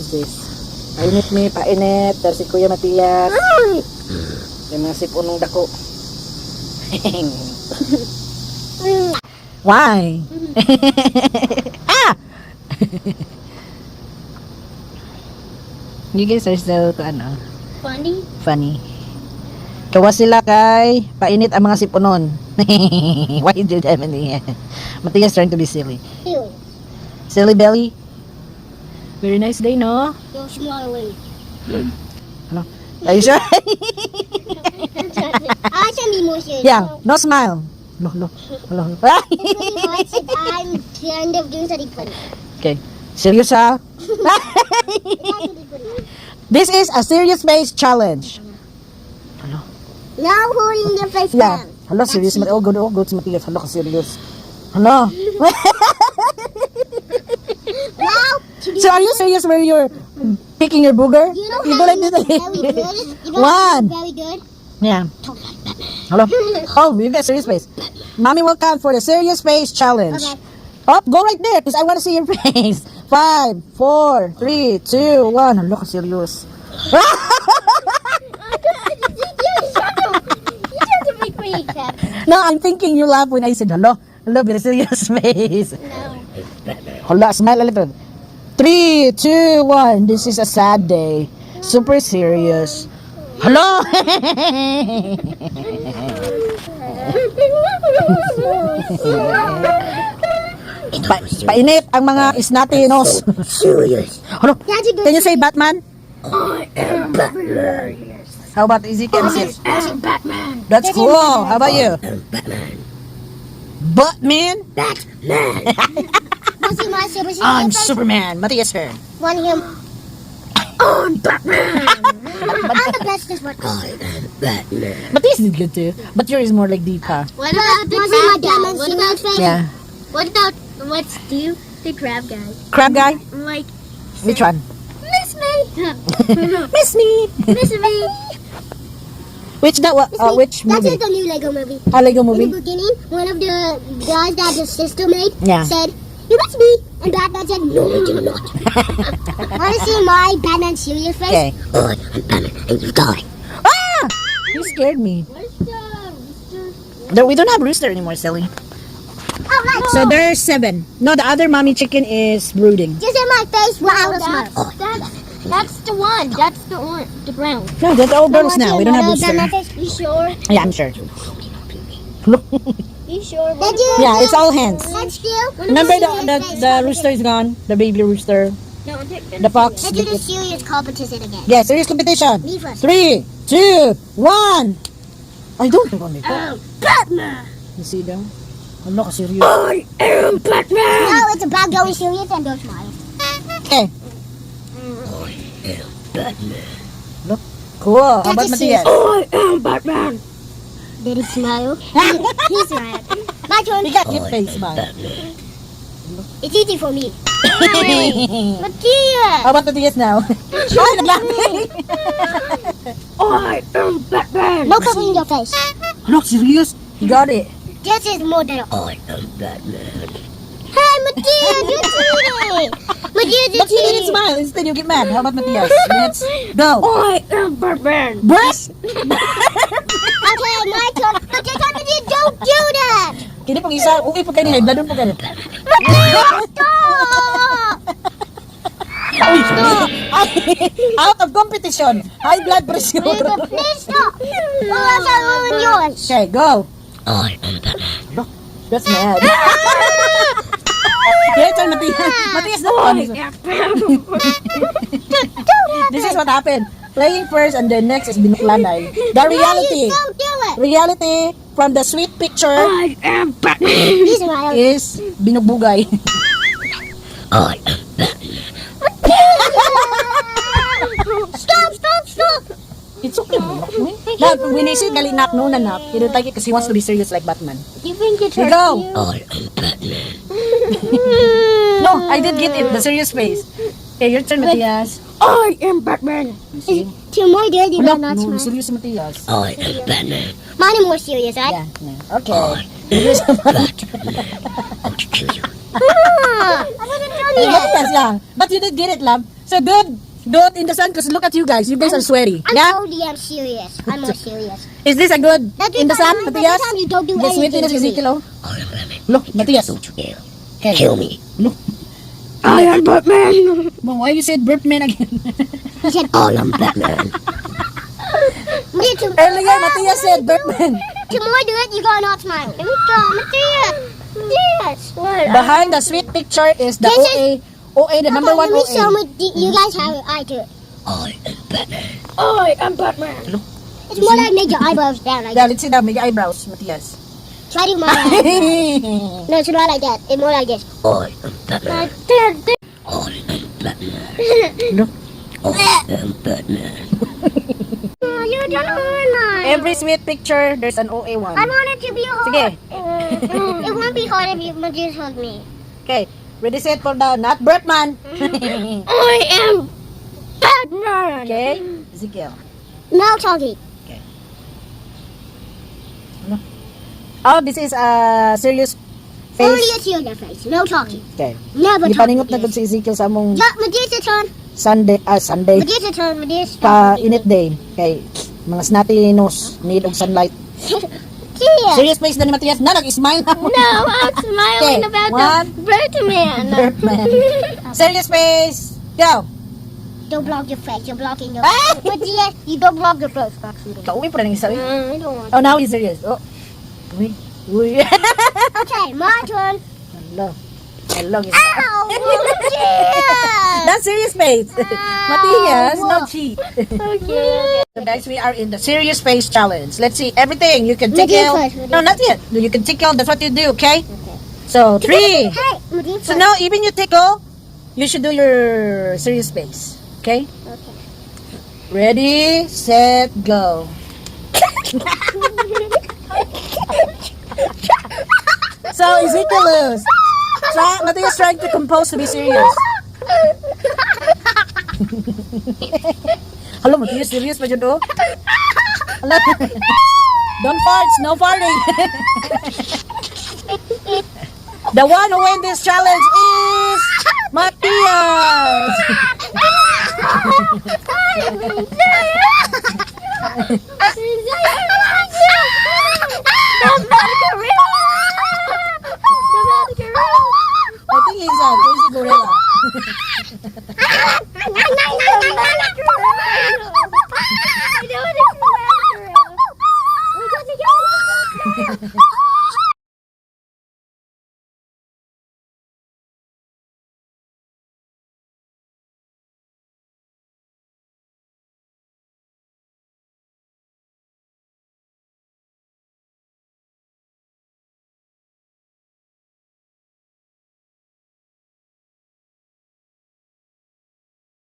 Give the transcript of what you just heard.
is this? Painit mi, painit. Dari si Kuya Matias. Yung mga sipunong dako. Why? Ah! You guys are so, funny. Kawa sila kay painit ang mga sipunon. Why did you do that? Matias trying to be silly. Silly belly? Very nice day, no? Go small away. Ano? Are you sure? I should be more serious. Yeah, no smile. Hello. I'm kind of doing something funny. Okay. Serious ha? This is a serious face challenge. Hello. Now holding your face Yeah. down. Hello, serious. Oh, good to Matias. Hello, serious. Hello. Now, So are you serious where you're picking your booger? you know You how go like you this. look very good? You know One. how you look very good? Yeah. Hello. Oh, you got serious face. Mommy will count for the serious face challenge. Okay. Oh, go right there because I want to see your face. 5, 4, 3, 2, 1. Look, serious. You have to make me clap. No, I'm thinking you laugh when I said hello. Hello, very serious face. No. Hello, smile a little. 3, 2, 1. This is a sad day. Super serious. Hello. Painit ang mga isnatinos. Serious. Hello. Daddy, Can you say Batman? I am Batman. How about Ezekiel? I am Batman. That's cool. How about you? I am Batman. Batman? Batman. I'm Superman. Matias her. Want him? I'm Batman. I'm the best at what. I am Batman. Matias is good too. But yours is more like deep, huh? What about the crab guy? What about Yeah. what's the crab guy? Crab guy? Like, Which one? miss me, Miss me. miss me. Which which That's movie? the new Lego movie. Lego In movie? the beginning, one of the guys that his sister made Yeah. said, "You miss me," and Batman said, "No, No, I do not. Want to see my Batman serious face? Okay. I am Batman, and you die. Ah! You scared me. Where's the rooster? No, we don't have rooster anymore, silly. Oh, right. So there's 7. No, the other mommy chicken is brooding. Just in my face while I was smiling. That's the one. That's the brown. No, that's all girls now. We don't have rooster. You sure? Yeah, I'm sure. You sure? Did you? Yeah, it's all hands. Let's do. Remember the rooster is gone? The baby rooster. No, The fox. Let's do the serious competition again. Yeah, serious competition. Me first. 3, 2, 1. I don't want it. Batman. You see them? I'm not serious. I am Batman. No, it's about going serious and don't smile. Okay. I am Batman. Cool. How about That's Matias? I am Batman. Did he smile? He smiled. My turn. You got your face, man. Batman. It's easy for me. How about Matias now? Oh, naglaki. I am Batman. No covering your face. Look, serious? You got it. This is more than. I am Batman. Hey, Matthias, you're cheating. Matthias, you're But you didn't cheating. smile. Instead, you get mad. How about Matias? Let's go. I am Batman. Brush! Okay, my turn. Matthias, don't do that. Kini pag isa, okay pag kanina, bladon po kanina. Matthias, stop. Out of competition. High blood pressure. Please stop. Or else I'll ruin yours. Okay, go. I am Batman. That's mad. Your turn, Matias. Matias, no. This is what happened. Playing first and then next is binuklanay. The reality. Don't do it. Reality from the sweet picture I am Batman. He smiled. is binubugay. I am Batman. Stop. It's okay. Now, when I say gali nak, no nanak, he don't like it because he wants to be serious like Batman. You think it's You hurt go. you? I am Batman. No, I did get it. The serious face. Okay, your turn, Matias. I am Batman. See? Two more dirty No, but not no, smile. serious si Matias. I am Batman. Mine are more serious, right? Yeah, yeah. Okay. I am Batman. I'm to kill you. I wasn't done yet. Matias lang. But you did get it, love. So do it in the sun because look at you guys. You guys are sweaty. I'm Yeah? totally am serious. I'm more serious. Is this a good That's in the sun, because Matias? every time you don't do The sweaty na anything si to me. Ezekiel, oh. I am Batman. Look, Matias. Don't you dare. Okay. Kill me. Look. I am Batman. Mom, why you said Birdman again? He said, I am Batman. Earlier, Matias said Birdman. tomorrow do it, you gotta not smile. Let me try, Matthias. Yes. Behind the sweet picture is the This OA, the number one Let me show OA. me. You guys have it. I do it. I am Batman. I am Batman. It's more like make your eyebrows down. Like Yeah, let's see now. Make your eyebrows, Matias. try to do my eyebrows. No, it's not like that. It's more like this. I am Batman. I am Batman. Look. I am Batman. Oh, you don't know Every sweet picture, there's an OA one. I want it to be hard. Sige. It won't be hard if you just hold me. Okay. Ready, set, pull down. Not Birdman. I am Batman. Okay. Ezekiel. No talking. Oh, this is a serious Only face. a serious face. No talking. Okay. Never Gipaningot na talking. gud si Ezekiel sa among Yeah, Matthias' turn. Sunday, Matthias' turn. Matthias. pa init day. Okay. Mga snotty nose, need of sunlight. Yeah. Serious face na ni Matias. Na, nag-smile na. No, I'm smiling Okay, about one. the Birdman. Birdman. Serious face. Go. Don't block your face. You're blocking your Ah! face. Matthias, you don't block your face. Actually. Kauwi pa rin isa. I don't want. Oh, now he's serious. Oh. Uy. Uy. Okay, my turn. Hello. Hello. Ow! Matthias! That's serious face. Matias, no cheat. Okay. So guys, we are in the serious face challenge. Let's see everything you can Matias tickle. first, Matias No, not yet. You can tickle. That's what you do. Okay. So 3. Hey, Matthias. So now, even you tickle, you should do your serious face. Okay. Okay. Ready, set, go. So Ezekiel lose. Matias trying to compose to be serious. Hello, Matias, serious pa dyan, oh? Hello. Don't fart, no farting. The one who win this challenge is Matias.